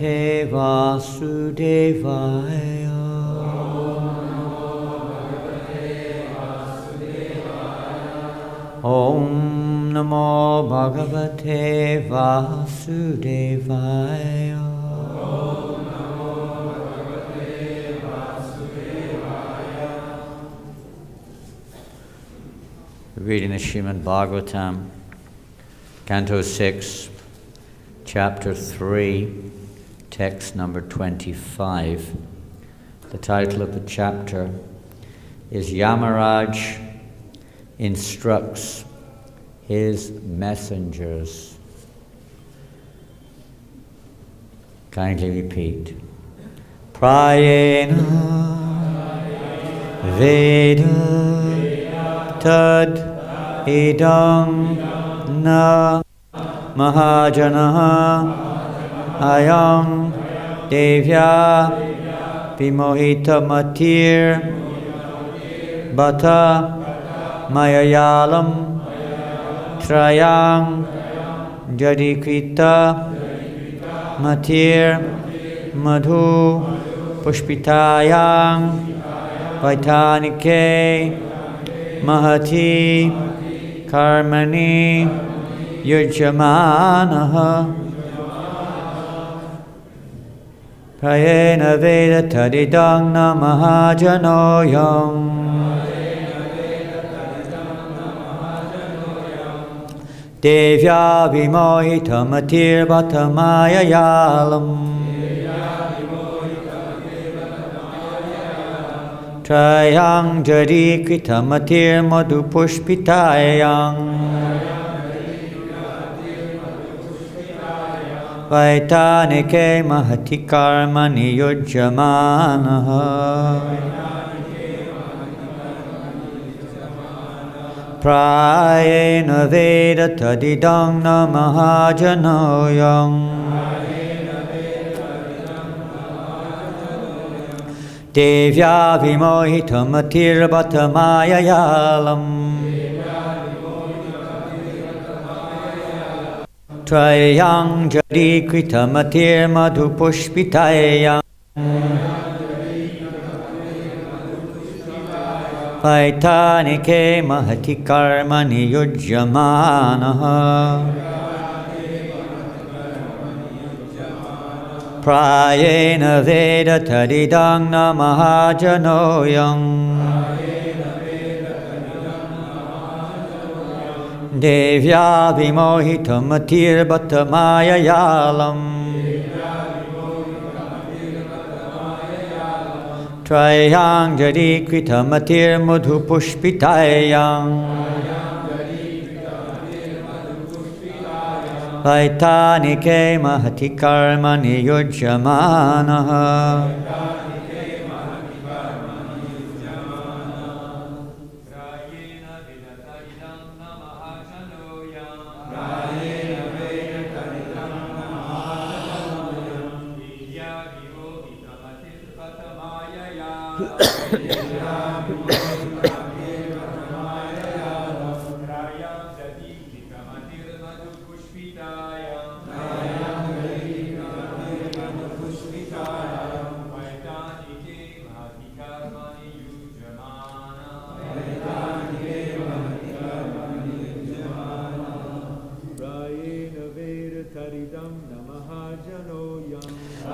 Bhagavate Vasudevaya. Om Namo Bhagavate Vasudevaya. Reading the Srimad Bhagavatam, Canto 6, Chapter 3, text number 25. The title of the chapter is Yamaraj Instructs His Messengers. Kindly repeat. Prayena Veda Tad Idam Na Mahajana Ayam Devya Vimohita Matir Bata Mayayalam Trayang Jadikrita Matir Madhu Pushpitayang Vaitanike Mahati Karmani Yujamanaha Prayena Veda Tadidang Namahajanoyam Devya Vimohita Matir Bhatamayayalam Trayang Jadikrita Matir Madhu Pushpitayang Vaitanike Mahati Karmani Yujamanaha Prayena Veda Tadidang Namahajanoyam Devya Vimohita Matir Bhatamayayalam Trayang Jadikrita Matir Madhu Pushpitayang Vaitanike Mahati Karmani Yujamanaha Prayena Veda Tadidang Namahajanoyam Devya Vimohita Matir Bhatamayayalam Trayang Jadikrita Matir Madhu Pushpitayang Vaitanike Mahati Karmani Yujamanaha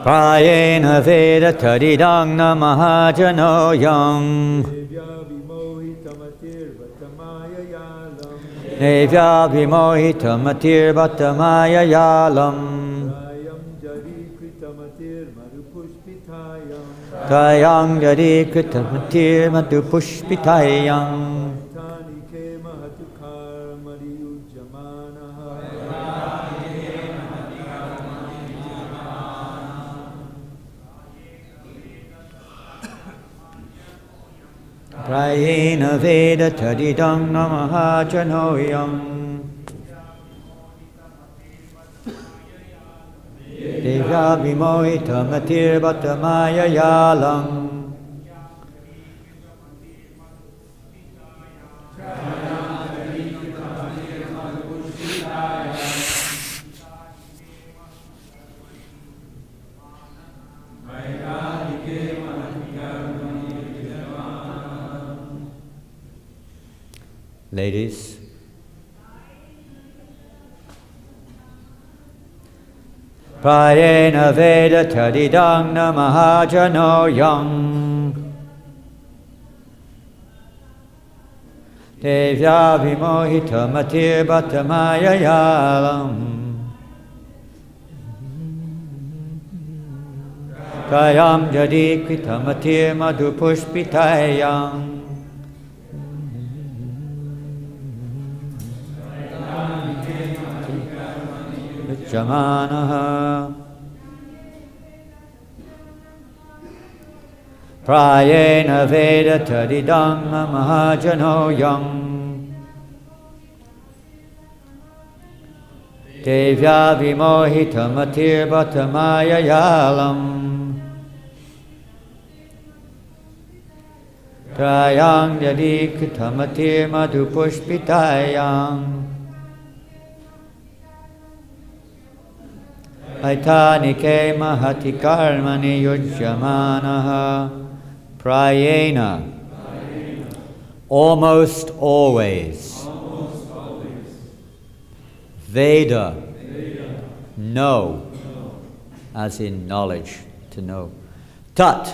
Prayena Veda Tadidang Namahajanoyam Devya Vimohita Matir Bhatamayayalam Trayang Jadikrita Matir Madhu Pushpitayang Prayena Veda Tadidang Namahajanoyam Devya Vimohita Matir Bhatamayayalam Ladies. Prayena Veda Tadidang Namahajano Yang Devya Vimohita Matir Bhattamaya Yalam Kayam Jadi Krita Matir Madhupushpitayam Jamanaha Prayena Veda Tadidang Mahajano Yang Devya Vimohita Matir Bhattamaya Yalam Trayang Yadi Kitamatir Madhupushpitayang Aitanike Mahati Karmani Yujyamanaha Prayena almost always Veda know as in knowledge to know Tat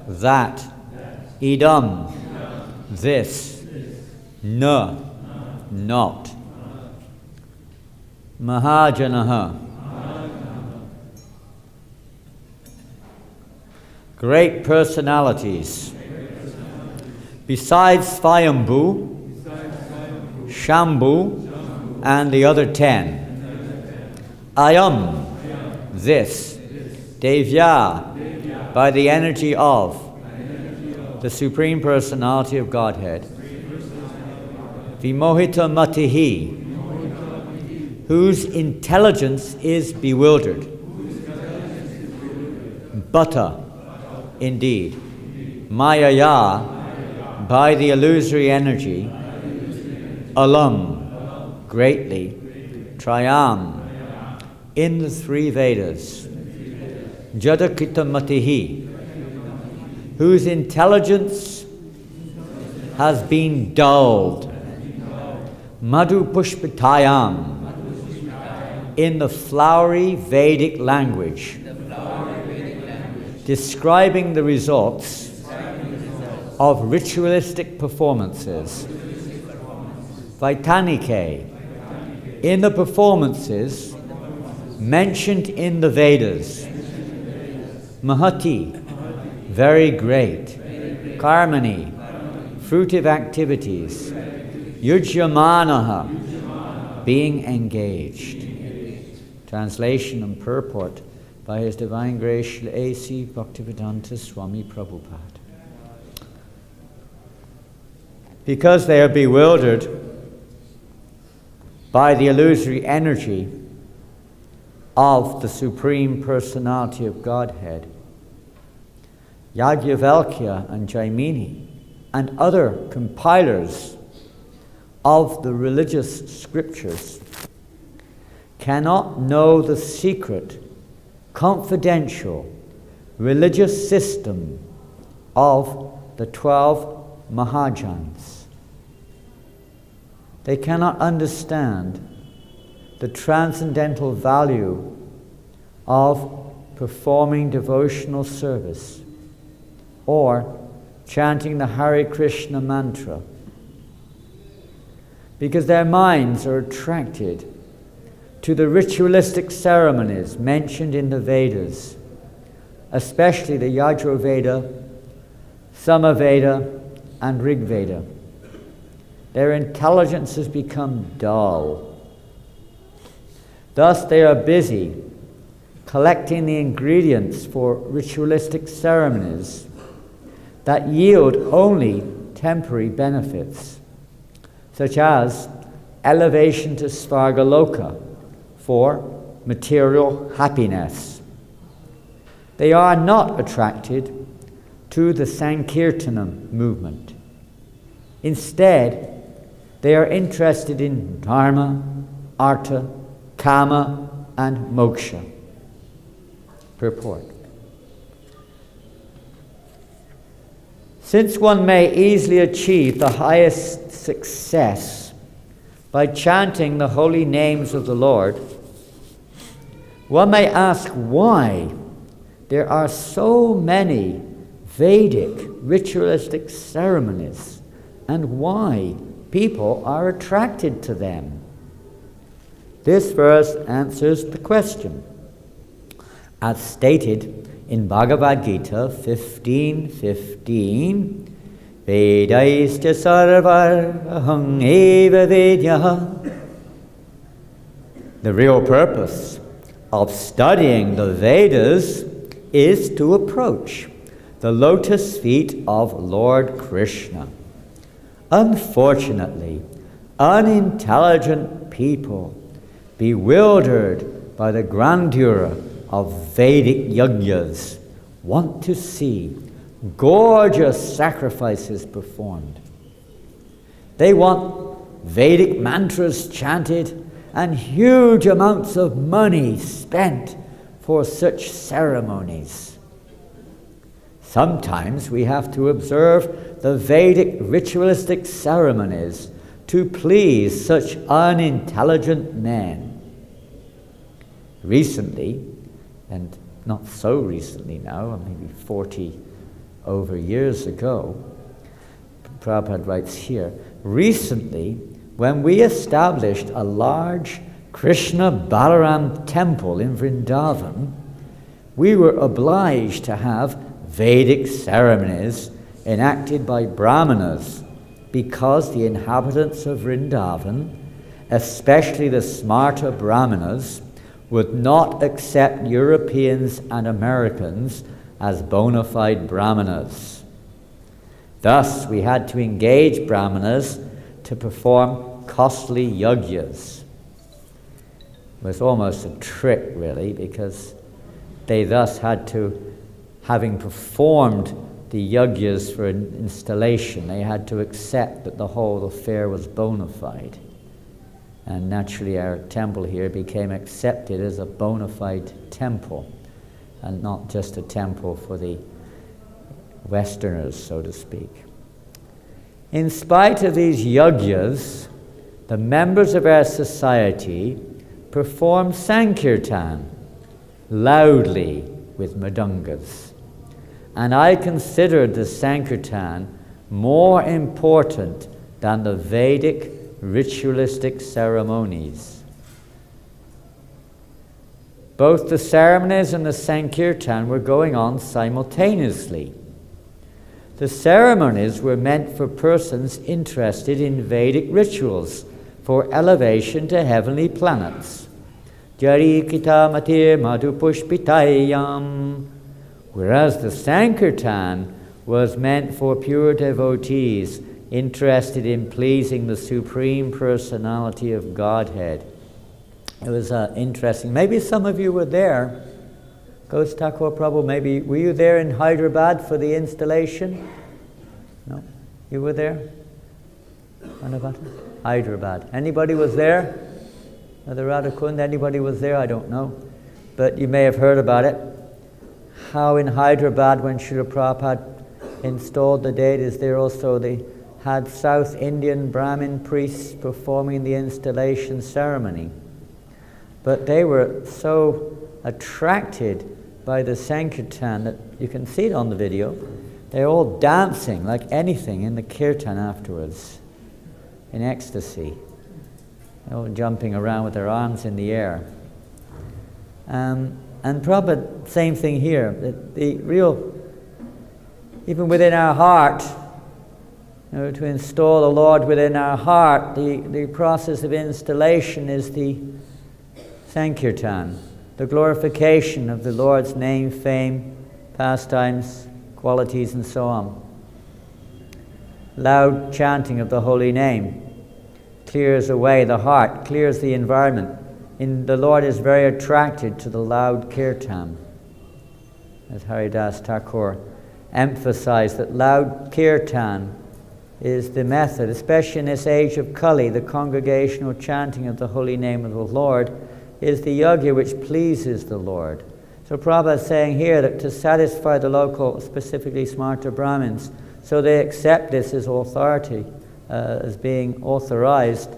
that Idam this Na not Mahajanaha great personalities besides Svayambhu, Shambhu, and the other 10. Ayam, this, Devya, by the energy of the Supreme Personality of Godhead. Vimohita Matihi, whose intelligence is bewildered. Bhata, indeed, Mayaya, by the illusory energy, Alam, greatly, Trayam, in the three Vedas, Jadakita Matihi, whose intelligence has been dulled, Madhu Pushpitayam, in the flowery Vedic language, describing the results of ritualistic performances. Vaitanike, in the performances mentioned in the Vedas. Mahati, very great. Karmani, fruitive activities. Yujyamanaha, being engaged. Translation and purport by His Divine Grace Srila A.C. Bhaktivedanta Swami Prabhupada. Because they are bewildered by the illusory energy of the Supreme Personality of Godhead, Yajnavalkya and Jaimini and other compilers of the religious scriptures cannot know the secret, confidential, religious system of the 12 Mahajans. They cannot understand the transcendental value of performing devotional service or chanting the Hare Krishna mantra, because their minds are attracted to the ritualistic ceremonies mentioned in the Vedas, especially the Yajurveda, Samaveda, and Rigveda. Their intelligence has become dull. Thus they are busy collecting the ingredients for ritualistic ceremonies that yield only temporary benefits, such as elevation to Svargaloka for material happiness. They are not attracted to the Sankirtanam movement. Instead, they are interested in Dharma, Artha, Kama, and Moksha. Purport. Since one may easily achieve the highest success by chanting the holy names of the Lord, one may ask why there are so many Vedic ritualistic ceremonies and why people are attracted to them. This verse answers the question. As stated in Bhagavad Gita 15:15, Vedaischa sarvar aham eva vedyaha. The real purpose of studying the Vedas is to approach the lotus feet of Lord Krishna. Unfortunately, unintelligent people, bewildered by the grandeur of Vedic yajnas, want to see gorgeous sacrifices performed. They want Vedic mantras chanted and huge amounts of money spent for such ceremonies. Sometimes we have to observe the Vedic ritualistic ceremonies to please such unintelligent men. Recently, and not so recently now, maybe 40 over years ago, Prabhupada writes here, recently, when we established a large Krishna Balaram temple in Vrindavan, we were obliged to have Vedic ceremonies enacted by Brahmanas because the inhabitants of Vrindavan, especially the smarta Brahmanas, would not accept Europeans and Americans as bona fide Brahmanas. Thus, we had to engage Brahmanas to perform costly yajnas. It was almost a trick, really, because they thus had to, having performed the yajnas for an installation, they had to accept that the whole affair was bona fide. And naturally our temple here became accepted as a bona fide temple, and not just a temple for the Westerners, so to speak. In spite of these yajnas, the members of our society perform Sankirtan loudly with mridungas. And I considered the Sankirtan more important than the Vedic ritualistic ceremonies. Both the ceremonies and the Sankirtan were going on simultaneously. The ceremonies were meant for persons interested in Vedic rituals for elevation to heavenly planets. Jarikita matir madhupushpitayam. Whereas the Sankirtan was meant for pure devotees interested in pleasing the Supreme Personality of Godhead. It was interesting. Maybe some of you were there. Ghost Thakur Prabhu, maybe, were you there in Hyderabad for the installation? No? You were there? Hyderabad. Anybody was there? The Radhakund, anybody was there? I don't know. But you may have heard about it. How in Hyderabad, when Srila Prabhupada installed the deities there also, they had South Indian Brahmin priests performing the installation ceremony. But they were so attracted by the Sankirtan that you can see it on the video. They're all dancing like anything in the kirtan afterwards, in ecstasy. They're all jumping around with their arms in the air. And Prabhupada, same thing here. The real, even within our heart, to install the Lord within our heart, the process of installation is the Sankirtan, the glorification of the Lord's name, fame, pastimes, qualities, and so on. Loud chanting of the holy name clears away the heart, clears the environment. The Lord is very attracted to the loud kirtan. As Haridas Thakur emphasized, that loud kirtan is the method, especially in this age of Kali, the congregational chanting of the holy name of the Lord is the yajna which pleases the Lord. So Prabhupada is saying here that to satisfy the local, specifically smarta Brahmins, So they accept this as authority, as being authorized.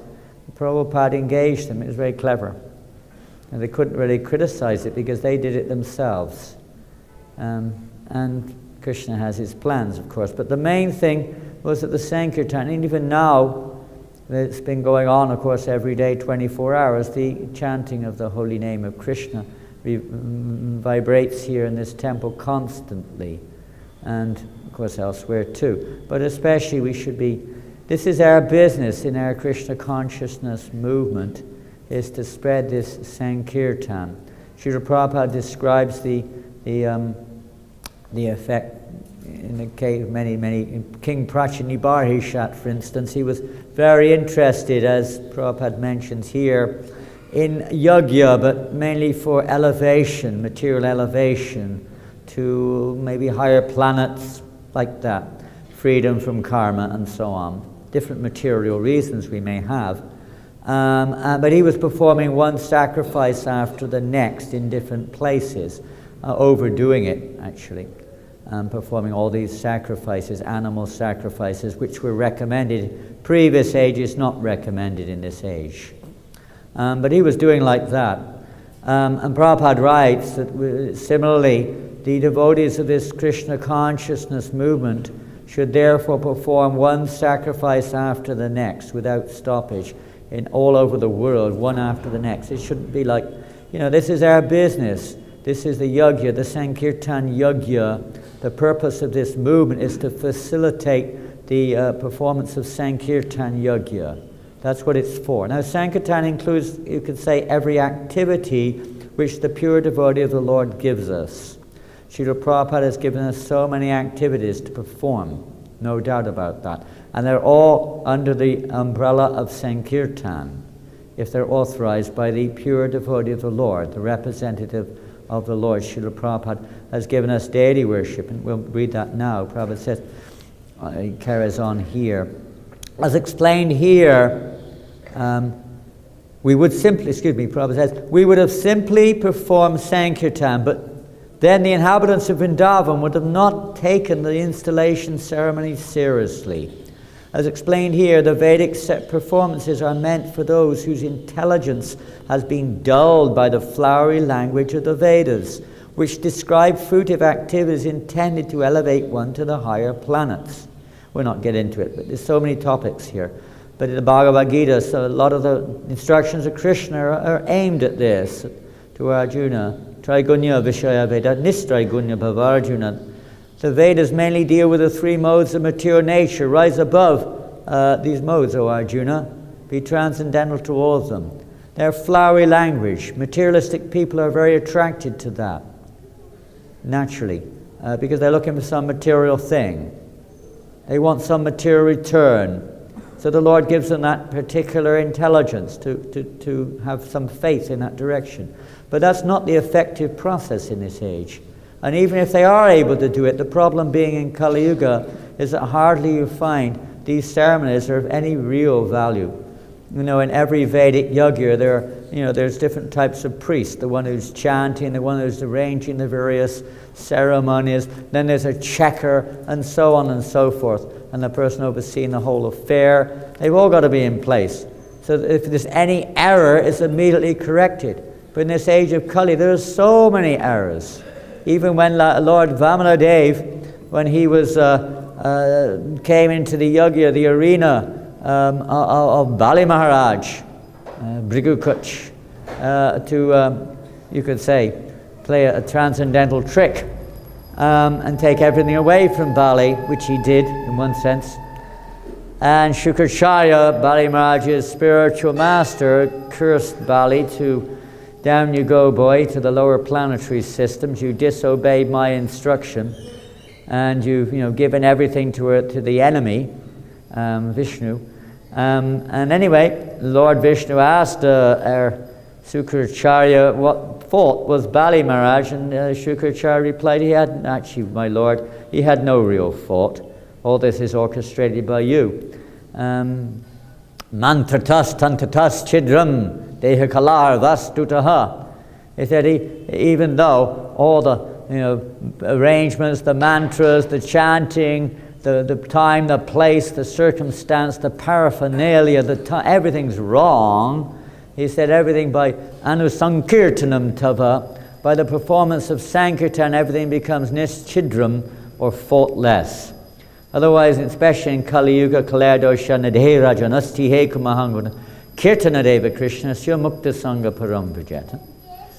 Prabhupada engaged them. It was very clever. And they couldn't really criticize it because they did it themselves. And Krishna has his plans, of course. But the main thing was that the Sankirtan, and even now, it's been going on, of course, every day, 24 hours, the chanting of the holy name of Krishna vibrates here in this temple constantly. And, of course, elsewhere too. But especially this is our business in our Krishna consciousness movement, is to spread this Sankirtan. Srila Prabhupada describes the effect in the case of many, King Prachanibarhishat, for instance. He was very interested, as Prabhupada mentions here, in yajna, but mainly for elevation, material elevation, to maybe higher planets, like that, freedom from karma and so on. Different material reasons we may have. But he was performing one sacrifice after the next in different places, overdoing it actually, performing all these sacrifices, animal sacrifices, which were recommended. Previous ages not recommended in this age. But he was doing like that. And Prabhupada writes that similarly, the devotees of this Krishna consciousness movement should therefore perform one sacrifice after the next without stoppage in all over the world, one after the next. It shouldn't be like, this is our business. This is the yajna, the Sankirtan yajna. The purpose of this movement is to facilitate the performance of Sankirtan yajna. That's what it's for. Now, Sankirtan includes, you could say, every activity which the pure devotee of the Lord gives us. Srila Prabhupada has given us so many activities to perform, no doubt about that. And they're all under the umbrella of Sankirtan, if they're authorized by the pure devotee of the Lord, the representative of the Lord. Srila Prabhupada has given us deity worship, and we'll read that now. Prabhupada says, he carries on here. As explained here, Prabhupada says, we would have simply performed Sankirtan, but then the inhabitants of Vrindavan would have not taken the installation ceremony seriously. As explained here, the Vedic performances are meant for those whose intelligence has been dulled by the flowery language of the Vedas, which describe fruitive activities intended to elevate one to the higher planets. We'll not get into it, but there's so many topics here. But in the Bhagavad Gita, so a lot of the instructions of Krishna are aimed at this, to Arjuna. Traigunya Vishaya Veda Nistraigunya Bhavarjuna. The Vedas mainly deal with the three modes of material nature. Rise above these modes, O Arjuna. Be transcendental to all of them. They're flowery language. Materialistic people are very attracted to that, naturally, because they're looking for some material thing. They want some material return. So the Lord gives them that particular intelligence to have some faith in that direction. But that's not the effective process in this age. And even if they are able to do it, the problem being in Kali Yuga is that hardly you find these ceremonies are of any real value. In every Vedic yajna, there's different types of priests. The one who's chanting, the one who's arranging the various ceremonies. Then there's a checker, and so on and so forth. And the person overseeing the whole affair. They've all got to be in place. So that if there's any error, it's immediately corrected. But in this age of Kali, there's so many errors. Even when Lord Vamanadev, when he came into the yajna, the arena of Bali Maharaj, Bhrigu to, you could say, play a transcendental trick and take everything away from Bali, which he did in one sense. And Shukracharya, Bali Maharaj's spiritual master, cursed Bali to, down you go, boy, to the lower planetary systems. You disobeyed my instruction, and you've given everything to the enemy, Vishnu. And anyway, Lord Vishnu asked our Shukracharya what fault was Bali Maharaj, and Shukracharya replied, he hadn't actually, my Lord, he had no real fault. All this is orchestrated by you. Mantratas tantatas chidram dehakalar vastutaha. He said even though all the arrangements, the mantras, the chanting, the time, the place, the circumstance, the paraphernalia, everything's wrong. He said everything by anusankirtanam tava, by the performance of sankirtan, everything becomes nischidram, or faultless. Otherwise, especially in Kali Yuga, Kalayadosha Nadhe Rajanasti Hekumahanguna, Kirtanadeva Krishna, Sya Mukta Sangha Param Vijata.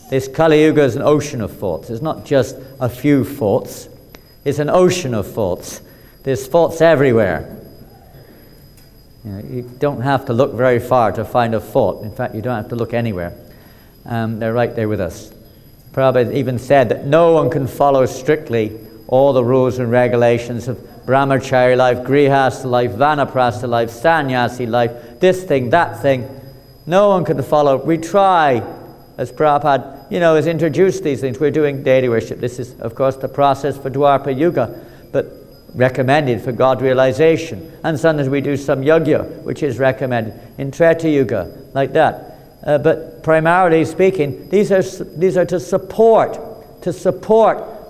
This Kali Yuga is an ocean of faults. It's not just a few faults, it's an ocean of faults. There's faults everywhere. You don't have to look very far to find a fault. In fact, you don't have to look anywhere. They're right there with us. Prabhupada even said that no one can follow strictly all the rules and regulations of brahmacharya life, grihastha life, vanaprastha life, sannyasi life, this thing, that thing. No one can follow. We try, as Prabhupada, has introduced these things. We're doing deity worship. This is, of course, the process for Dwapara Yuga, but recommended for God realization. And sometimes we do some yajna, which is recommended in Treta Yuga, like that. But primarily speaking, these are to support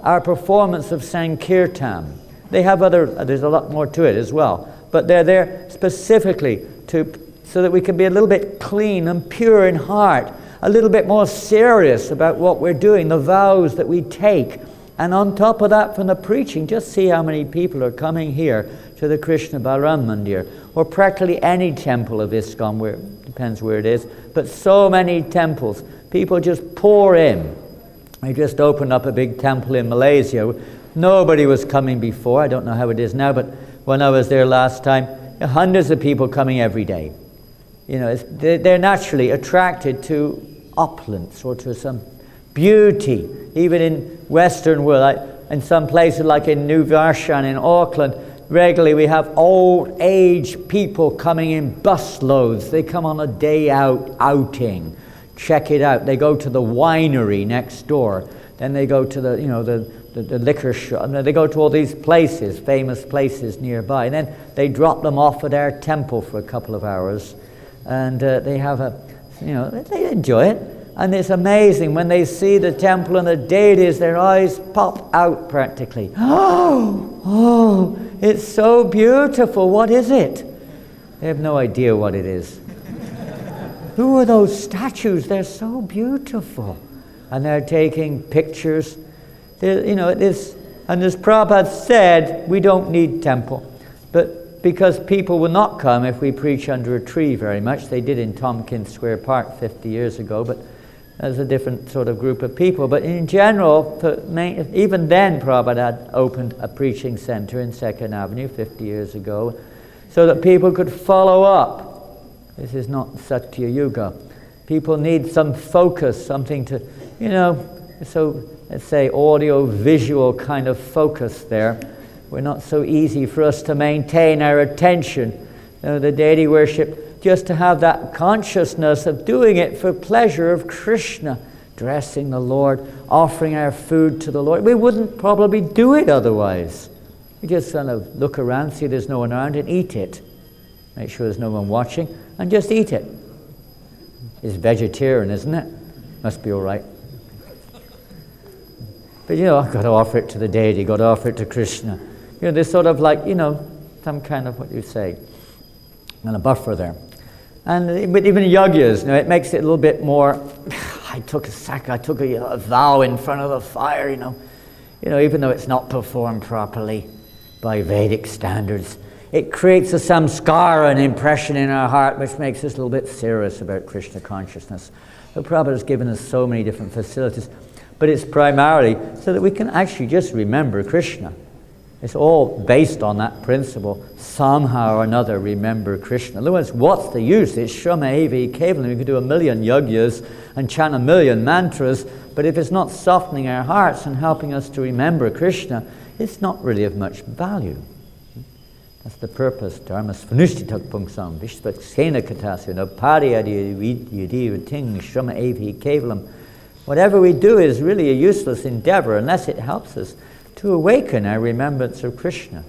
our performance of Sankirtan. They have there's a lot more to it as well, but they're there specifically so that we can be a little bit clean and pure in heart, a little bit more serious about what we're doing, the vows that we take. And on top of that, from the preaching, just see how many people are coming here to the Krishna Balaram Mandir, or practically any temple of ISKCON, depends where it is, but so many temples. People just pour in. I just opened up a big temple in Malaysia. Nobody was coming before. I don't know how it is now, but when I was there last time, hundreds of people coming every day. They're naturally attracted to opulence or to some beauty. Even in Western world, in some places like in New Varshan in Auckland, regularly we have old age people coming in busloads. They come on a day outing. Check it out. They go to the winery next door. Then they go to the liquor shop. They go to all these places, famous places nearby. And then they drop them off at our temple for a couple of hours. And they have they enjoy it. And it's amazing when they see the temple and the deities, their eyes pop out practically. Oh, it's so beautiful. What is it? They have no idea what it is. Who are those statues? They're so beautiful. And they're taking pictures. And as Prabhupada said, we don't need temple. But because people will not come if we preach under a tree very much. They did in Tompkins Square Park 50 years ago, but as a different sort of group of people. But in general, even then Prabhupada had opened a preaching center in 2nd Avenue 50 years ago so that people could follow up. This is not Satya Yuga. People need some focus, something to, so let's say audio-visual kind of focus there. We're not so easy for us to maintain our attention. The deity worship, just to have that consciousness of doing it for pleasure of Krishna, dressing the Lord, offering our food to the Lord. We wouldn't probably do it otherwise. We just kind of look around, see there's no one around, and eat it. Make sure there's no one watching, and just eat it. It's vegetarian, isn't it? Must be all right. But I've got to offer it to the deity, got to offer it to Krishna. There's sort of like, some kind of, what you say, and a buffer there. But even yajnas, it makes it a little bit more, I took a vow in front of the fire, even though it's not performed properly by Vedic standards. It creates a samskara, an impression in our heart, which makes us a little bit serious about Krishna consciousness. The Prabhupada has given us so many different facilities, but it's primarily so that we can actually just remember Krishna. It's all based on that principle. Somehow or another, remember Krishna. Otherwise, what's the use? It's Shrama Evi Kevalam. We could do 1,000,000 yajnas and chant 1,000,000 mantras, but if it's not softening our hearts and helping us to remember Krishna, it's not really of much value. That's the purpose. Dharma svanushthitak pungsam vishvaksena katasya no pariyadi yadivating Shrama Evi Kevalam. Whatever we do is really a useless endeavor unless it helps us to awaken our remembrance of Krishna.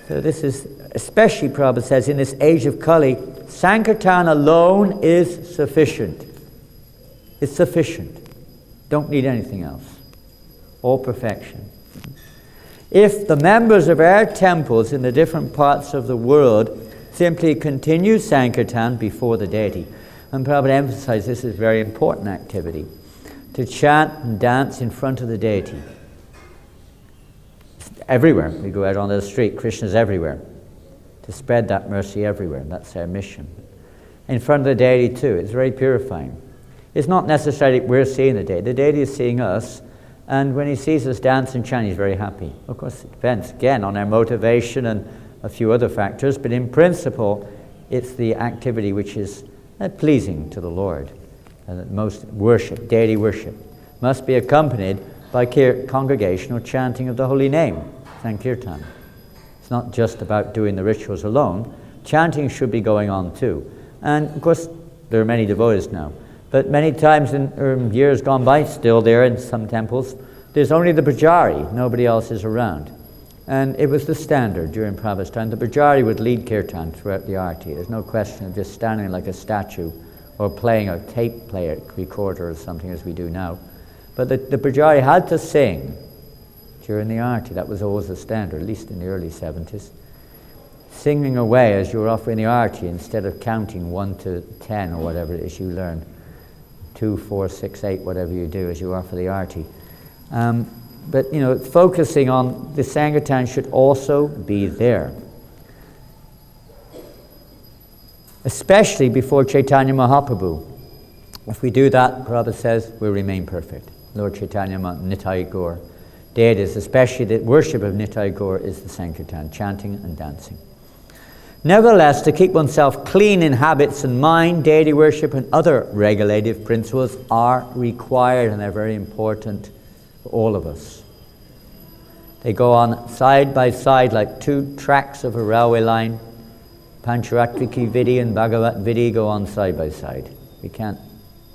So this is, especially Prabhupada says, in this age of Kali, Sankirtan alone is sufficient. It's sufficient. Don't need anything else. All perfection. If the members of our temples in the different parts of the world simply continue Sankirtan before the deity, and Prabhupada emphasized this is a very important activity, to chant and dance in front of the deity. Everywhere. We go out on the street, Krishna's everywhere. To spread that mercy everywhere. That's our mission. In front of the deity too. It's very purifying. It's not necessarily we're seeing the deity. The deity is seeing us, and when he sees us dance and chant, he's very happy. Of course, it depends, again, on our motivation and a few other factors, but in principle, it's the activity which is pleasing to the Lord. Most worship, deity worship, must be accompanied by congregational chanting of the holy name, Sankirtan. It's not just about doing the rituals alone. Chanting should be going on too. And of course, there are many devotees now. But many times in years gone by, still there in some temples, there's only the Pujari. Nobody else is around. And it was the standard during Prabhupada's time. The Pujari would lead Kirtan throughout the arti. There's no question of just standing like a statue or playing a tape player, recorder or something as we do now. But the Pujari had to sing during the arti. That was always the standard, at least in the early 70s. Singing away as you were offering the arti instead of counting 1 to 10 or whatever it is you learn. 2, 4, 6, 8, whatever you do as you offer the arti. But focusing on the Sankirtan should also be there. Especially before Chaitanya Mahaprabhu. If we do that, Prabhupada says, we'll remain perfect. Lord Chaitanya Nitai Gaur. Deities, especially the worship of Nitai Gaur, is the Sankirtan, chanting and dancing. Nevertheless, to keep oneself clean in habits and mind, deity worship and other regulative principles are required, and they're very important for all of us. They go on side by side like two tracks of a railway line. Pancharatriki Vidhi and Bhagavat Vidhi go on side by side.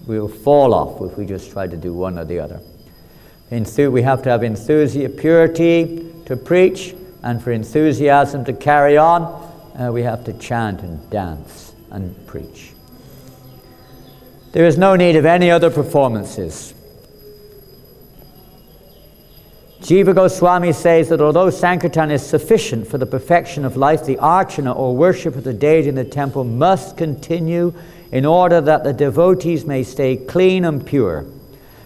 We'll fall off if we just try to do one or the other. We have to have enthusiasm, purity to preach, and for enthusiasm to carry on, we have to chant and dance and preach. There is no need of any other performances. Jiva Goswami says that although Sankirtan is sufficient for the perfection of life, the archana or worship of the deity in the temple must continue in order that the devotees may stay clean and pure.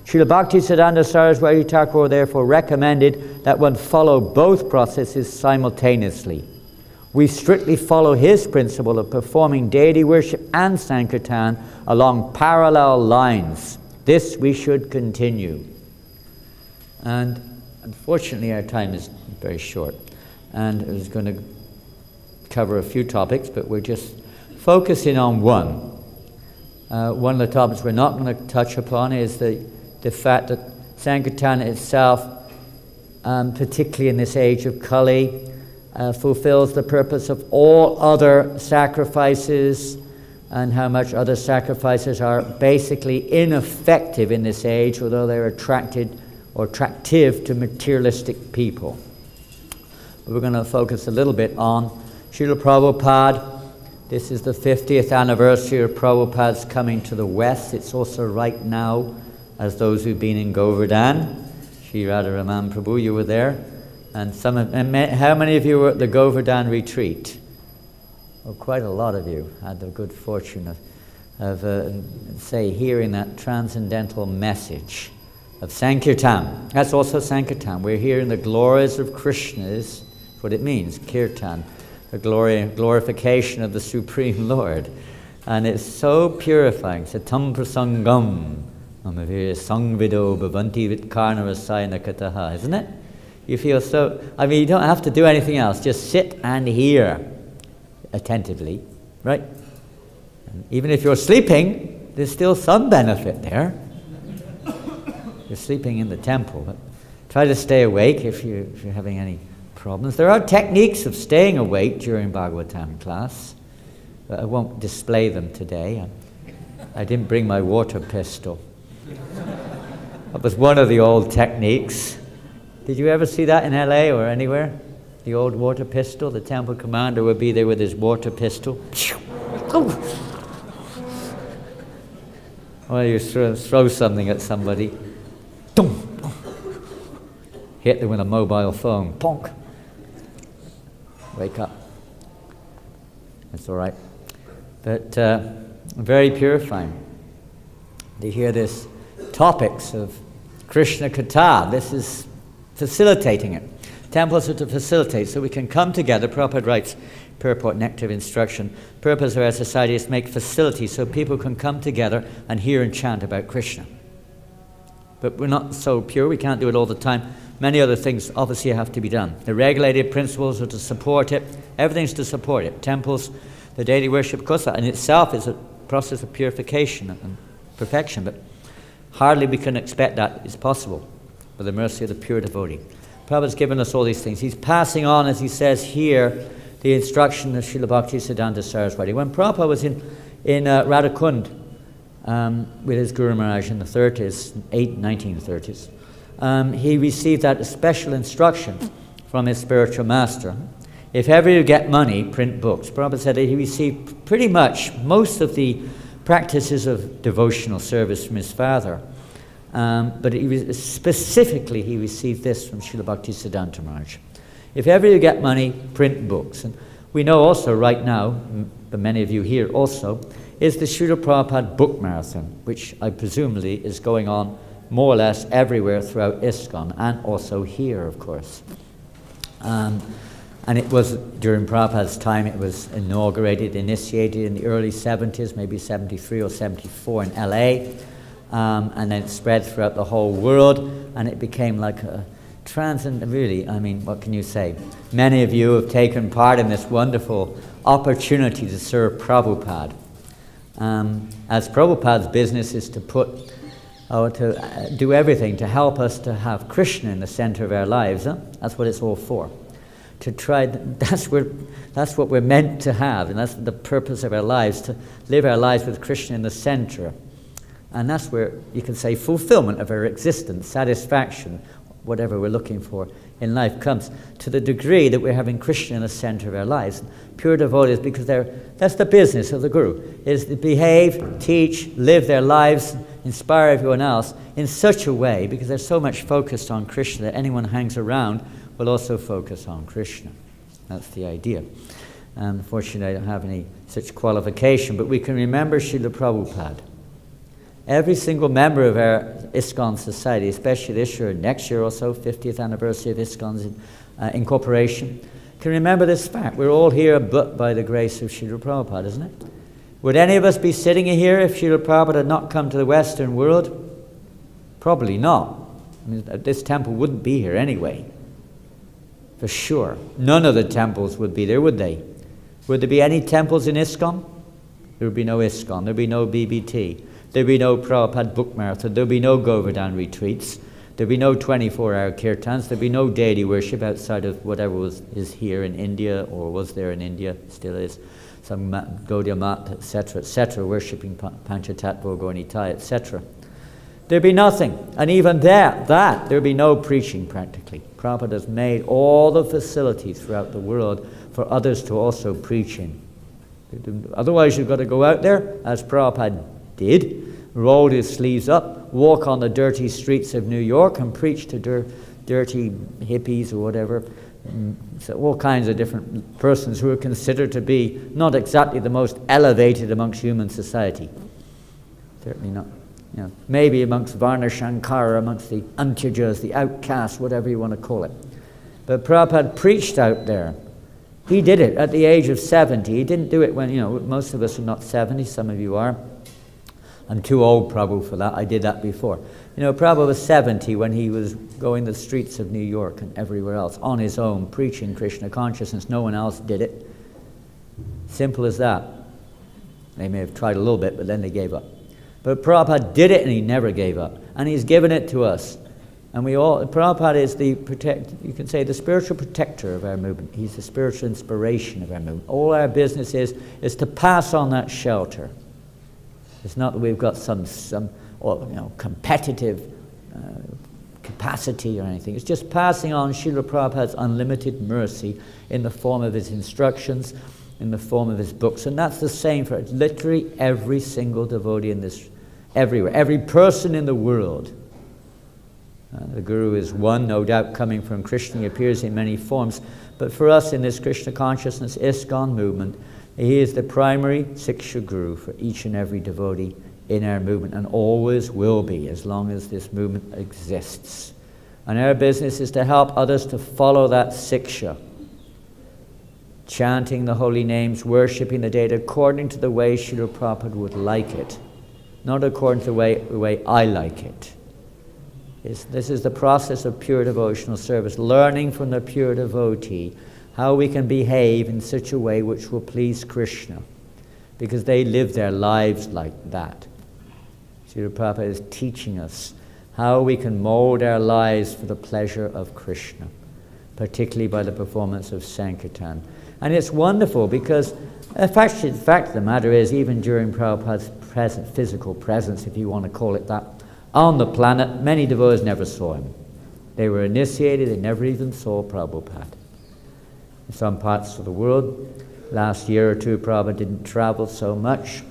Srila Bhaktisiddhanta Saraswati Thakur therefore recommended that one follow both processes simultaneously. We strictly follow his principle of performing deity worship and Sankirtan along parallel lines. This we should continue. And unfortunately our time is very short, and I was going to cover a few topics, but we're just focusing on one. One of the topics we're not going to touch upon is the fact that Sankirtan itself, particularly in this age of Kali, fulfills the purpose of all other sacrifices, and how much other sacrifices are basically ineffective in this age, although they're attractive to materialistic people. But we're going to focus a little bit on Srila Prabhupada. This is the 50th anniversary of Prabhupada's coming to the West. It's also right now, as those who've been in Govardhan. Sri Radharaman Prabhu, you were there. And how many of you were at the Govardhan retreat? Well, quite a lot of you had the good fortune of hearing that transcendental message of Sankirtan. That's also Sankirtan. We're hearing the glories of Krishna is what it means, Kirtan, the glorification of the Supreme Lord. And it's so purifying. Satam prasangam amavir sangvido bhavanti vitkarna rasayana kataha, isn't it? You feel so, you don't have to do anything else. Just sit and hear attentively, right? And even if you're sleeping, there's still some benefit there. You're sleeping in the temple, but try to stay awake if you're having any problems. There are techniques of staying awake during Bhagavatam class, but I won't display them today. I didn't bring my water pistol. That was one of the old techniques. Did you ever see that in LA or anywhere? The old water pistol? The temple commander would be there with his water pistol. Well, you throw something at somebody. hit them with a mobile phone. Bonk. Wake up. That's all right. But very purifying to hear this topics of Krishna Katha. This is facilitating it. Temples are to facilitate, so we can come together. Prabhupada writes, purport, nectar of instruction. Purpose of our society is to make facilities so people can come together and hear and chant about Krishna. But we're not so pure, we can't do it all the time. Many other things obviously have to be done. The regulated principles are to support it. Everything's to support it. Temples, the daily worship, of course, that in itself is a process of purification and perfection, but hardly we can expect that is possible with the mercy of the pure devotee. Prabhupada's given us all these things. He's passing on, as he says here, the instruction of Srila Bhaktisiddhanta Saraswati. When Prabhupada was in Radhakund with his Guru Maharaj in the 1930s, he received that special instruction from his spiritual master. If ever you get money, print books. Prabhupada said that he received pretty much most of the practices of devotional service from his father. But he received this from Srila Bhaktisiddhanta Maharaj. If ever you get money, print books. And we know also right now, but many of you here also, is the Srila Prabhupada Book Marathon, which I presumably is going on more or less everywhere throughout ISKCON, and also here, of course. And it was, during Prabhupada's time, it was initiated in the early 70s, maybe 73 or 74 in LA, and then it spread throughout the whole world, and it became like a really, I mean, what can you say? Many of you have taken part in this wonderful opportunity to serve Prabhupada. As Prabhupada's business is to do everything to help us to have Krishna in the center of our lives. That's what it's all for. That's what we're meant to have, and that's the purpose of our lives, to live our lives with Krishna in the center. And that's where you can say fulfillment of our existence, satisfaction, whatever we're looking for in life comes, to the degree that we're having Krishna in the center of our lives. Pure devotees, because that's the business of the Guru, is to behave, teach, live their lives, inspire everyone else in such a way, because they're so much focused on Krishna that anyone who hangs around will also focus on Krishna. That's the idea. Unfortunately, I don't have any such qualification, but we can remember Srila Prabhupada. Every single member of our ISKCON society, especially this year and next year also, 50th anniversary of ISKCON's incorporation, can remember this fact. We're all here but by the grace of Srila Prabhupada, isn't it? Would any of us be sitting here if Srila Prabhupada had not come to the Western world? Probably not. I mean, this temple wouldn't be here anyway. For sure. None of the temples would be there, would they? Would there be any temples in ISKCON? There would be no ISKCON. There would be no BBT. There would be no Prabhupada Book Marathon. There would be no Govardhan retreats. There would be no 24-hour kirtans. There would be no deity worship outside of whatever is here in India, or was there in India, still is. Some Gaudiya Mat, etc., worshipping Panchatattva, Gauranitai, etc. There'd be nothing. And even there'd be no preaching practically. Prabhupada has made all the facilities throughout the world for others to also preach in. Otherwise you've got to go out there, as Prabhupada did, roll his sleeves up, walk on the dirty streets of New York and preach to dirty hippies or whatever. So all kinds of different persons who are considered to be not exactly the most elevated amongst human society. Certainly not. You know, maybe amongst Varna Shankara, amongst the Antyajas, the outcasts, whatever you want to call it. But Prabhupada preached out there. He did it at the age of 70. He didn't do it when, most of us are not 70, some of you are. I'm too old, Prabhu, for that. I did that before. Prabhupada was 70 when he was going the streets of New York and everywhere else on his own, preaching Krishna consciousness. No one else did it. Simple as that. They may have tried a little bit, but then they gave up. But Prabhupada did it, and he never gave up. And he's given it to us. And Prabhupada is you can say, the spiritual protector of our movement. He's the spiritual inspiration of our movement. All our business is to pass on that shelter. It's not that we've got some competitive capacity or anything. It's just passing on Srila Prabhupada's unlimited mercy in the form of his instructions, in the form of his books. And that's the same for literally every single devotee everywhere. Every person in the world The Guru is one, no doubt coming from Krishna. He appears in many forms. But for us in this Krishna consciousness ISKCON movement, he is the primary Siksha Guru for each and every devotee in our movement, and always will be as long as this movement exists. And our business is to help others to follow that Siksha, chanting the holy names, worshipping the data according to the way Srila Prabhupada would like it, not according to the way I like it. This is the process of pure devotional service, learning from the pure devotee how we can behave in such a way which will please Krishna, because they live their lives like that. Srila Prabhupada is teaching us how we can mold our lives for the pleasure of Krishna, particularly by the performance of Sankirtan. And it's wonderful because, in fact of the matter is, even during Prabhupada's physical presence, if you want to call it that, on the planet, many devotees never saw him. They were initiated, they never even saw Prabhupada. In some parts of the world, last year or two, Prabhupada didn't travel so much,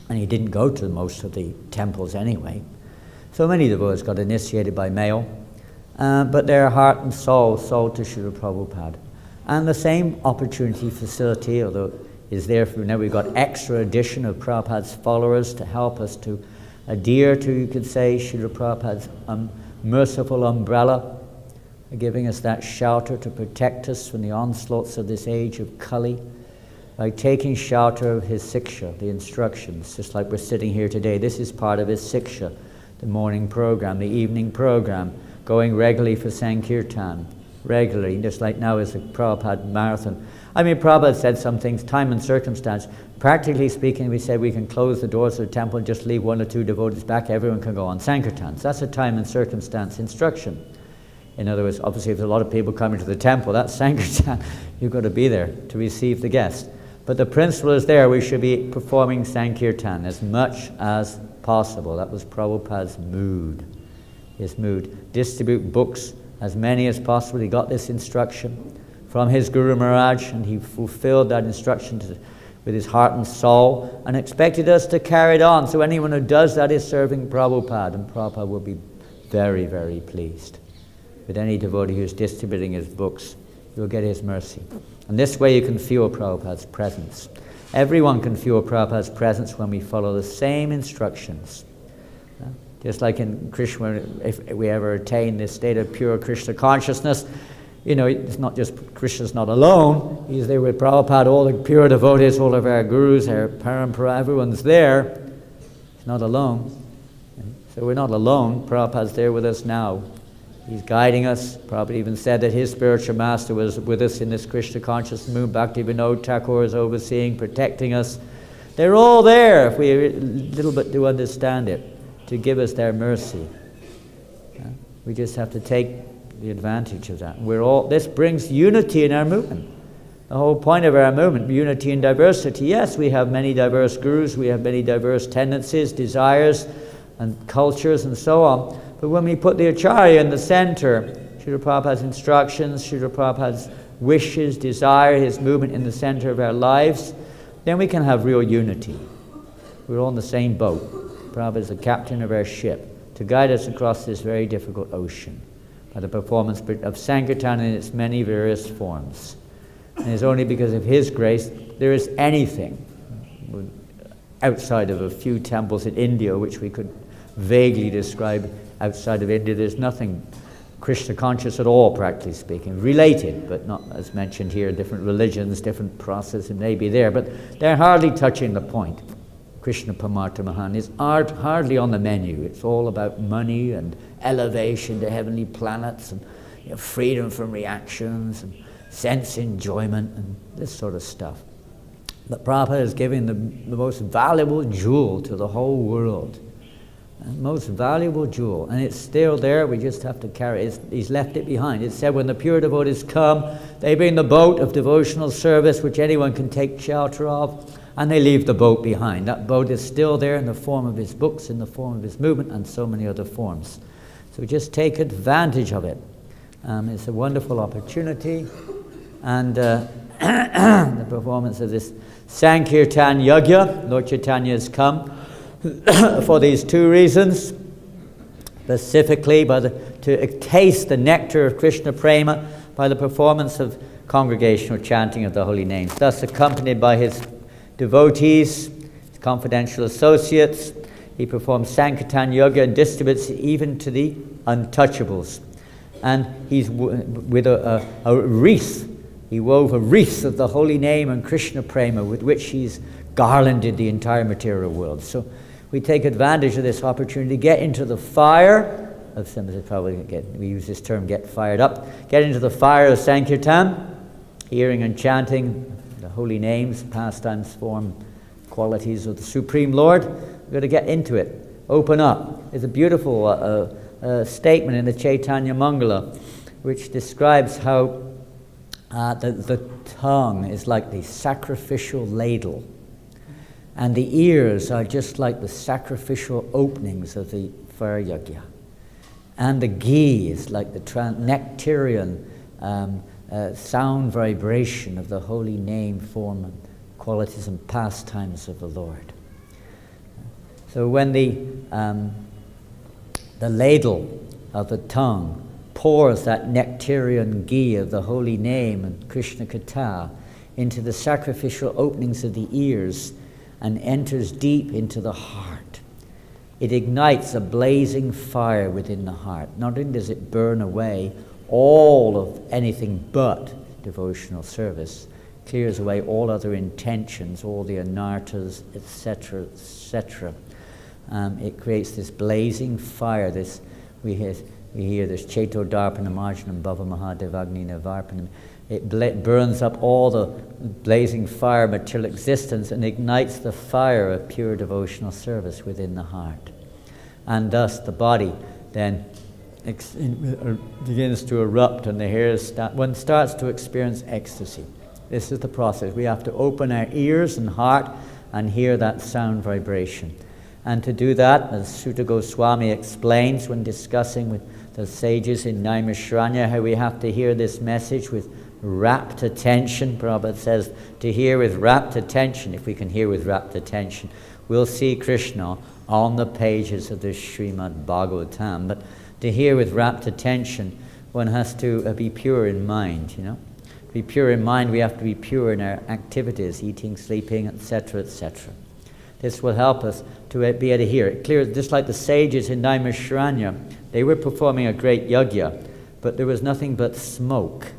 and he didn't go to most of the temples anyway. So many devotees got initiated by mail, but their heart and soul sold to Srila Prabhupada. And the same opportunity, facility, although is there for now, we've got extra addition of Prabhupada's followers to help us to adhere to, you could say, Srila Prabhupada's merciful umbrella, giving us that shelter to protect us from the onslaughts of this age of Kali, by taking shelter of his Siksha, the instructions, just like we're sitting here today. This is part of his Siksha, the morning program, the evening program, going regularly for Sankirtan, regularly, just like now is a Prabhupada marathon. I mean, Prabhupada said some things, time and circumstance. Practically speaking, we said we can close the doors of the temple and just leave one or two devotees back, everyone can go on Sankirtans. That's a time and circumstance instruction. In other words, obviously if there's a lot of people coming to the temple, that's Sankirtan, you've got to be there to receive the guest. But the principle is there, we should be performing Sankirtan as much as possible. That was Prabhupada's mood, his mood. Distribute books, as many as possible. He got this instruction from his Guru Maharaj, and he fulfilled that instruction with his heart and soul, and expected us to carry it on. So anyone who does that is serving Prabhupada, and Prabhupada will be very, very pleased. With any devotee who's distributing his books, you'll get his mercy. And this way you can feel Prabhupada's presence. Everyone can feel Prabhupada's presence when we follow the same instructions. Just like in Krishna, if we ever attain this state of pure Krishna consciousness, you know, it's not just Krishna's not alone. He's there with Prabhupada, all the pure devotees, all of our gurus, our parampara, everyone's there. He's not alone. So we're not alone. Prabhupada's there with us now. He's guiding us. Prabhupada even said that his spiritual master was with us in this Krishna conscious movement. Bhaktivinoda Thakur is overseeing, protecting us. They're all there if we a little bit do understand it, to give us their mercy. We just have to take the advantage of that. This brings unity in our movement. The whole point of our movement, unity and diversity. Yes, we have many diverse gurus, we have many diverse tendencies, desires, and cultures, and so on. But when we put the Acharya in the center, Srila Prabhupada's instructions, Srila Prabhupada's wishes, desire, his movement in the center of our lives, then we can have real unity. We're all in the same boat. Prabhupada is the captain of our ship to guide us across this very difficult ocean by the performance of Sankirtan in its many various forms. And it's only because of his grace there is anything outside of a few temples in India which we could vaguely describe. Outside of India, there's nothing Krishna conscious at all, practically speaking. Related, but not, as mentioned here, different religions, different processes may be there, but they're hardly touching the point. Krishna Paramartha Mahan is hardly on the menu. It's all about money and elevation to heavenly planets and freedom from reactions and sense enjoyment and this sort of stuff. But Prabhupada is giving the most valuable jewel to the whole world. Most valuable jewel, and it's still there. We just have to carry it. He's left it behind. It said when the pure devotees come, they bring the boat of devotional service which anyone can take shelter of, and they leave the boat behind. That boat is still there in the form of his books, in the form of his movement, and so many other forms. So just take advantage of it. It's a wonderful opportunity, and the performance of this Sankirtan Yajna, Lord Chaitanya has come for these two reasons. specifically to taste the nectar of Krishna Prema by the performance of congregational chanting of the holy names, thus accompanied by his devotees, his confidential associates. He performs Sankirtan Yoga and distributes it even to the untouchables. And he's with a wreath. He wove a wreath of the holy name and Krishna Prema with which he's garlanded the entire material world. So we take advantage of this opportunity to get into the fire of, somebody probably we use this term, get fired up, get into the fire of Sankirtan, hearing and chanting the holy names, pastimes, form, qualities of the Supreme Lord. We've got to get into it, open up. There's a beautiful statement in the Chaitanya Mangala which describes how the tongue is like the sacrificial ladle, and the ears are just like the sacrificial openings of the fire yajna, and the ghee is like the nectarian sound vibration of the holy name, form, and qualities and pastimes of the Lord. So when the ladle of the tongue pours that nectarian ghee of the holy name and Krishna Katha into the sacrificial openings of the ears and enters deep into the heart, it ignites a blazing fire within the heart. Not only does it burn away all of anything but devotional service, clears away all other intentions, all the anarthas, etc., etc. It creates this blazing fire. We hear this Cheto Darpana Marjanam Bhava Mahadevagni Navarpanam. It burns up all the blazing fire of material existence and ignites the fire of pure devotional service within the heart. And thus the body then begins to erupt, and the hairs one starts to experience ecstasy. This is the process. We have to open our ears and heart and hear that sound vibration. And to do that, as Sutta Goswami explains when discussing with the sages in Naimishranya, how we have to hear this message with rapt attention. Prabhupada says to hear with rapt attention. If we can hear with rapt attention, we'll see Krishna on the pages of the Srimad Bhagavatam. But to hear with rapt attention, one has to be pure in mind, To be pure in mind, we have to be pure in our activities, eating, sleeping, etc., etc. This will help us to be able to hear it. Clear, just like the sages in Naimishranya, they were performing a great yajna, but there was nothing but smoke.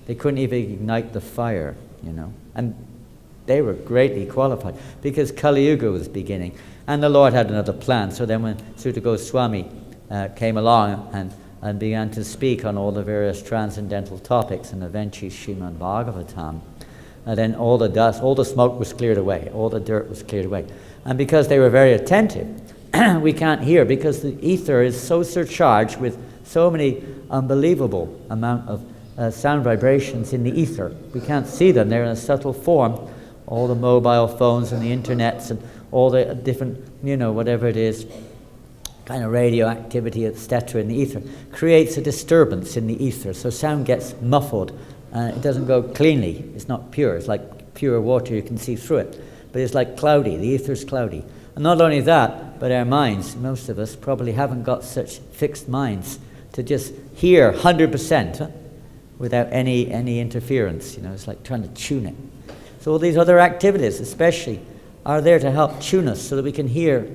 They couldn't even ignite the fire, And they were greatly qualified because Kali Yuga was beginning. And the Lord had another plan. So then when Sutta Goswami came along and began to speak on all the various transcendental topics and eventually Srimad Bhagavatam, and then all the dust, all the smoke was cleared away, all the dirt was cleared away. And because they were very attentive, we can't hear because the ether is so surcharged with so many unbelievable amount of sound vibrations in the ether. We can't see them. They're in a subtle form. All the mobile phones and the internets and all the different, whatever it is, kind of radioactivity, etc. in the ether, creates a disturbance in the ether. So sound gets muffled. It doesn't go cleanly. It's not pure. It's like pure water. You can see through it. But it's like cloudy. The ether's cloudy. And not only that, but our minds, most of us probably haven't got such fixed minds to just hear 100% without any interference. It's like trying to tune it. So all these other activities especially are there to help tune us so that we can hear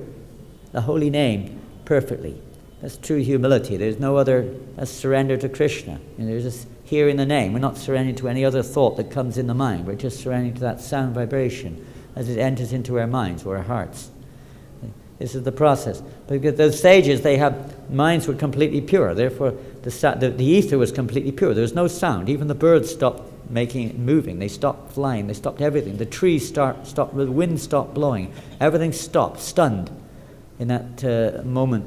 the holy name perfectly. That's true humility. There's no other, that's surrender to Krishna. There's just hearing the name. We're not surrendering to any other thought that comes in the mind. We're just surrendering to that sound vibration as it enters into our minds or our hearts. This is the process. Because those sages, they have minds were completely pure. Therefore, the ether was completely pure. There was no sound. Even the birds stopped moving. They stopped flying. They stopped everything. The trees stopped. The wind stopped blowing. Everything stopped, stunned in that moment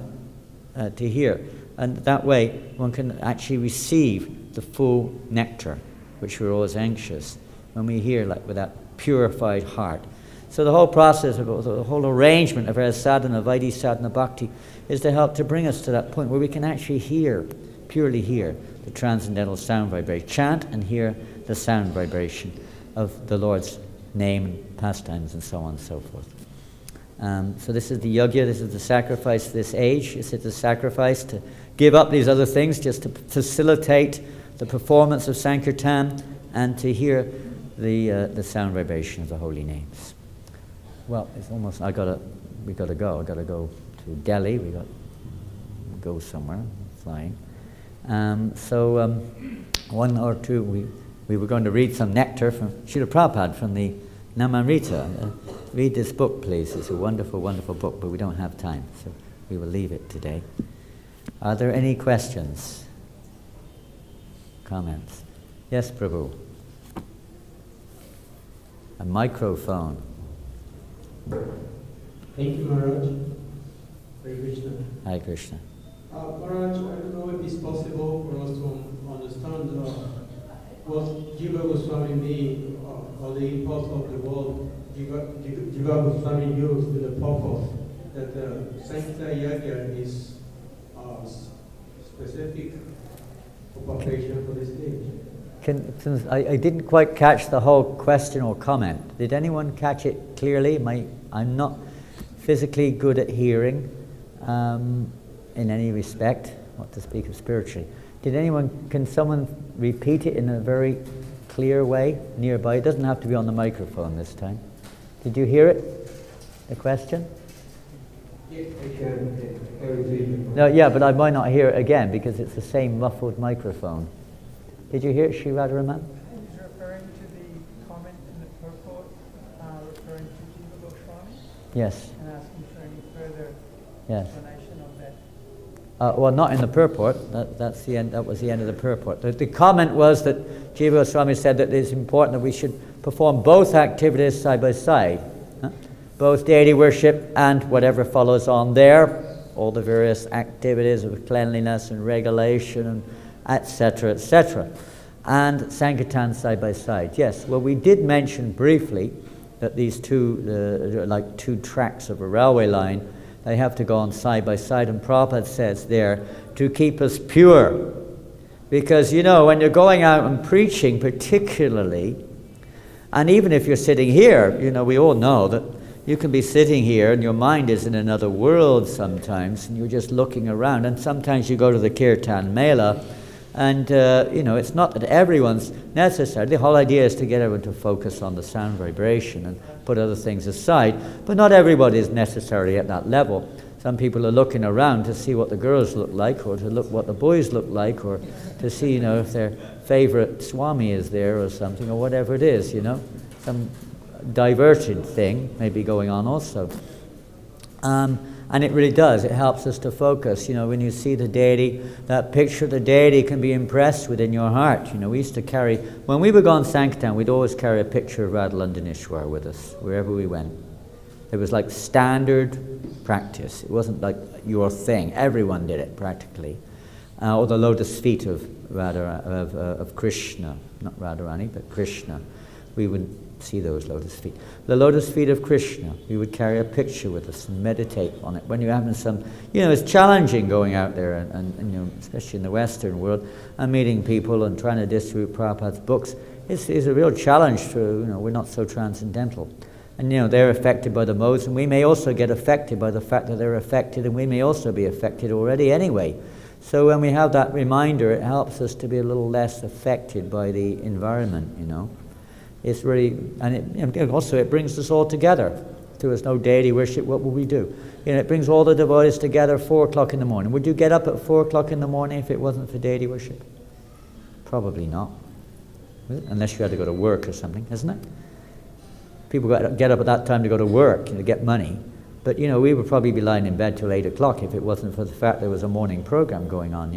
to hear. And that way, one can actually receive the full nectar, which we're always anxious when we hear, like with that purified heart. So the whole process, the whole arrangement of our sadhana, Vaidhi sadhana bhakti, is to help to bring us to that point where we can actually hear, purely hear, the transcendental sound vibration. Chant and hear the sound vibration of the Lord's name and pastimes and so on and so forth. So this is the yajna, this is the sacrifice of this age. This is the sacrifice to give up these other things just to facilitate the performance of Sankirtan and to hear the sound vibration of the holy names. Well, it's almost, we gotta go. I gotta go to Delhi. We got to go somewhere, flying. One or two, we were going to read some nectar from Srila Prabhupada from the Namamrita. Read this book, please. It's a wonderful, wonderful book, but we don't have time, so we will leave it today. Are there any questions? Comments? Yes, Prabhu. A microphone. Thank you, Maharaj. Hare Krishna. Hare Krishna. Maharaj, I don't know if it's possible for us to understand what Jiva Goswami mean, or the impulse of the world Jiva Goswami used with the purpose that Sankirtan Yajna is specific occupation for this stage. I didn't quite catch the whole question or comment. Did anyone catch it clearly? I'm not physically good at hearing in any respect, not to speak of spiritually. Can someone repeat it in a very clear way nearby? It doesn't have to be on the microphone this time. Did you hear it? The question? Yeah, I can repeat it. No, yeah, but I might not hear it again because it's the same muffled microphone. Did you hear it, Sri Radharaman? He's referring to the comment in the purport, referring to Jiva Goswami. Yes. And asking for any further explanation of that. Well, not in the purport. That's the end. That was the end of the purport. The comment was that Jiva Goswami said that it's important that we should perform both activities side by side, both deity worship and whatever follows on there, all the various activities of cleanliness and regulation and etc., etc., and Sankirtan side by side. Yes, well, we did mention briefly that these two, like two tracks of a railway line, they have to go on side by side, and Prabhupada says there, to keep us pure. Because, when you're going out and preaching particularly, and even if you're sitting here, we all know that you can be sitting here and your mind is in another world sometimes, and you're just looking around, and sometimes you go to the Kirtan Mela, and, it's not that everyone's necessary. The whole idea is to get everyone to focus on the sound vibration and put other things aside. But not everybody is necessarily at that level. Some people are looking around to see what the girls look like, or to look what the boys look like, or to see, if their favorite Swami is there or something, or whatever it is, Some diverted thing may be going on also. And it really does. It helps us to focus. When you see the deity, that picture of the deity can be impressed within your heart. We used to carry, when we were going Sankirtan, we'd always carry a picture of Radhalandinishwar with us, wherever we went. It was like standard practice. It wasn't like your thing. Everyone did it, practically. Or the lotus feet of Krishna, not Radharani, but Krishna. We would see those lotus feet. The lotus feet of Krishna, we would carry a picture with us and meditate on it. When you're having some, it's challenging going out there and especially in the Western world, and meeting people and trying to distribute Prabhupada's books. It's a real challenge for, we're not so transcendental. And, they're affected by the modes, and we may also get affected by the fact that they're affected, and we may also be affected already anyway. So when we have that reminder, it helps us to be a little less affected by the environment, It's really, and it brings us all together. If there was no deity worship, what would we do? It brings all the devotees together 4 o'clock in the morning. Would you get up at 4 o'clock in the morning if it wasn't for deity worship? Probably not. Unless you had to go to work or something, isn't it? People get up at that time to go to work, to get money. But, we would probably be lying in bed till 8 o'clock if it wasn't for the fact there was a morning program going on,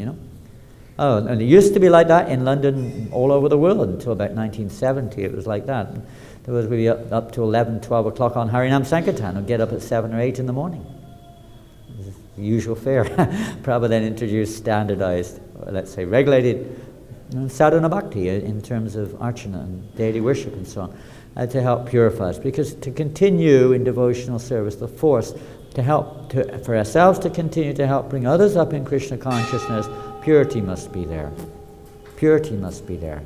Oh, and it used to be like that in London, all over the world, until about 1970. It was like that. There was really up to 11, 12 o'clock on Harinam Sankirtan, and get up at 7 or 8 in the morning. It was the usual fare. Prabhupada then introduced standardized, let's say regulated sadhana bhakti in terms of archana and deity worship and so on, to help purify us. Because to continue in devotional service, the force to help for ourselves to continue to help bring others up in Krishna consciousness, purity must be there. Purity must be there.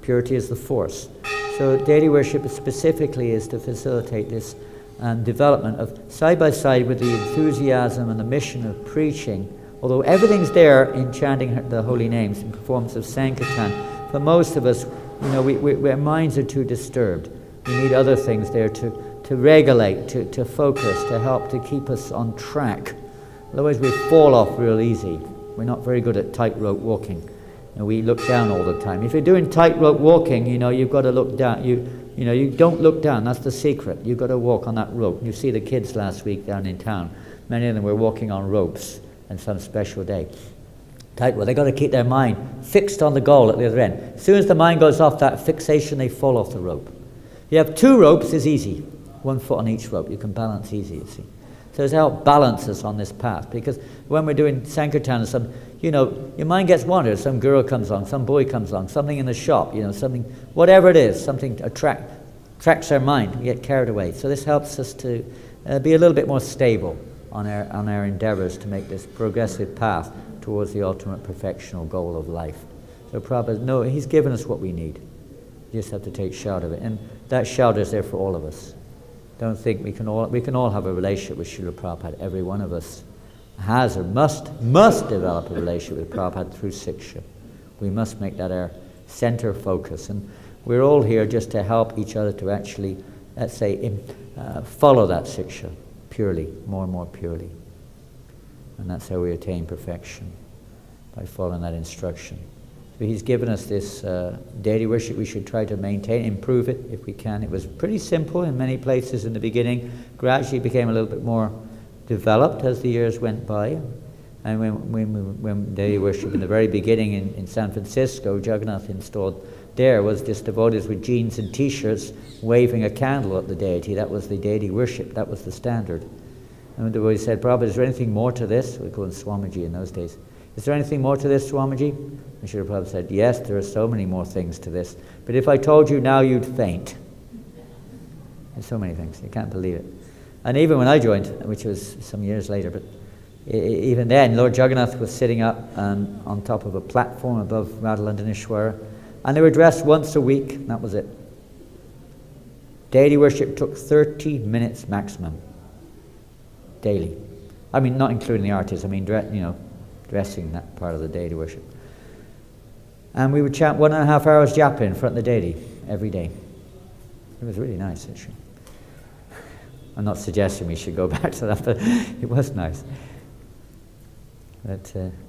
Purity is the force. So deity worship specifically is to facilitate this and development of side by side with the enthusiasm and the mission of preaching. Although everything's there in chanting the holy names in performance of Sankirtan, for most of us, our minds are too disturbed. We need other things there to regulate, to focus, to help to keep us on track. Otherwise we fall off real easy. We're not very good at tightrope walking. We look down all the time. If you're doing tightrope walking, you've got to look down. You don't look down. That's the secret. You've got to walk on that rope. You see the kids last week down in town. Many of them were walking on ropes on some special day. Tightrope. They've got to keep their mind fixed on the goal at the other end. As soon as the mind goes off that fixation, they fall off the rope. You have 2 ropes, is easy. 1 foot on each rope. You can balance easy, you see. So it's to help balance us on this path. Because when we're doing Sankirtan or something, your mind gets wandered. Some girl comes along, some boy comes along, something in the shop, something, whatever it is, something attracts our mind. We get carried away. So this helps us to be a little bit more stable on our endeavors to make this progressive path towards the ultimate perfectional goal of life. So Prabhupada, he's given us what we need. You just have to take shout of it. And that shout is there for all of us. Don't think we can all have a relationship with Srila Prabhupada. Every one of us has or must develop a relationship with Prabhupada through Siksha. We must make that our center focus. And we're all here just to help each other to actually, let's say, follow that Siksha purely, more and more purely. And that's how we attain perfection, by following that instruction. So he's given us this deity worship. We should try to maintain, improve it if we can. It was pretty simple in many places in the beginning. Gradually became a little bit more developed as the years went by. And when deity worship in the very beginning in San Francisco, Jagannath installed there was just devotees with jeans and t-shirts waving a candle at the deity. That was the deity worship. That was the standard. And the devotee said, Prabhupada, is there anything more to this? We call him Swamiji in those days. Is there anything more to this, Swamiji? And Srila Prabhupada said, yes, there are so many more things to this. But if I told you now, you'd faint. There's so many things. You can't believe it. And even when I joined, which was some years later, but even then, Lord Jagannath was sitting up on top of a platform above Radhalandaneshwara, and they were dressed once a week, and that was it. Daily worship took 30 minutes maximum. Daily. I mean, not including the artists. I mean, dressing that part of the deity worship. And we would chant 1.5 hours japa in front of the deity every day. It was really nice, actually. I'm not suggesting we should go back to that, but it was nice.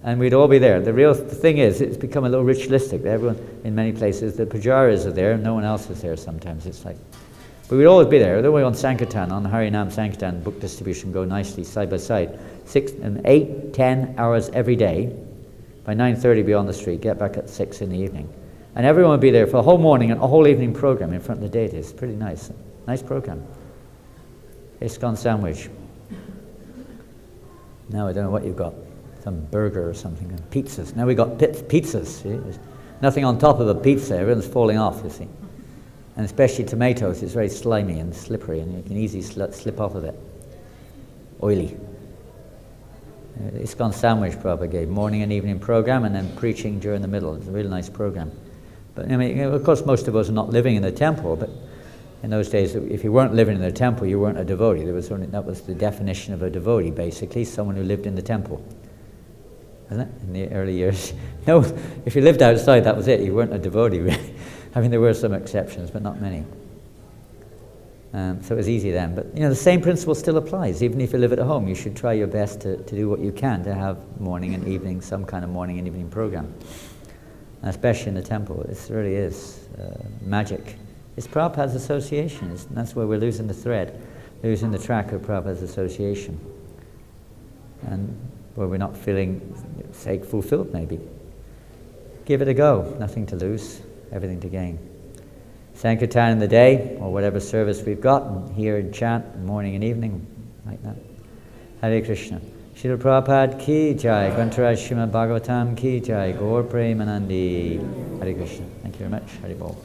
And we'd all be there. The thing is, it's become a little ritualistic. Everyone, in many places, the pujaris are there, no one else is there sometimes. It's like, but we'd always be there. The way on Sankirtan, on Harinam Sankirtan, book distribution go nicely side by side. 6 and 8, 10 hours every day. By 9:30 be on the street, get back at 6 in the evening. And everyone would be there for a whole morning and a whole evening program in front of the deity. It's pretty nice. Nice program. ISKCON sandwich. Now I don't know what you've got. Some burger or something. And pizzas. Now we got pizzas. See? There's nothing on top of a pizza. Everyone's falling off, you see. And especially tomatoes. It's very slimy and slippery, and you can easily slip off of it. Oily. ISKCON sandwich Prabhupada gave. Morning and evening program, and then preaching during the middle. It's a really nice program. But I mean, of course, most of us are not living in the temple, but in those days, if you weren't living in the temple, you weren't a devotee. That was the definition of a devotee, basically, someone who lived in the temple. Isn't it? In the early years. No, if you lived outside, that was it. You weren't a devotee, really. I mean, there were some exceptions, but not many. So it was easy then. But, the same principle still applies. Even if you live at home, you should try your best to do what you can to have morning and evening, some kind of morning and evening program. And especially in the temple. It really is magic. It's Prabhupada's association. And that's where we're losing the thread, losing the track of Prabhupada's association. And where we're not feeling, say, fulfilled maybe. Give it a go. Nothing to lose, everything to gain. Sankirtan in the day, or whatever service we've got, and here in chant, morning and evening, like that. Hare Krishna. Srila Prabhupada ki jai, Grantaraj Srimad Bhagavatam ki jai, Gaur Premanandi. Hare Krishna. Thank you very much. Hare Bol.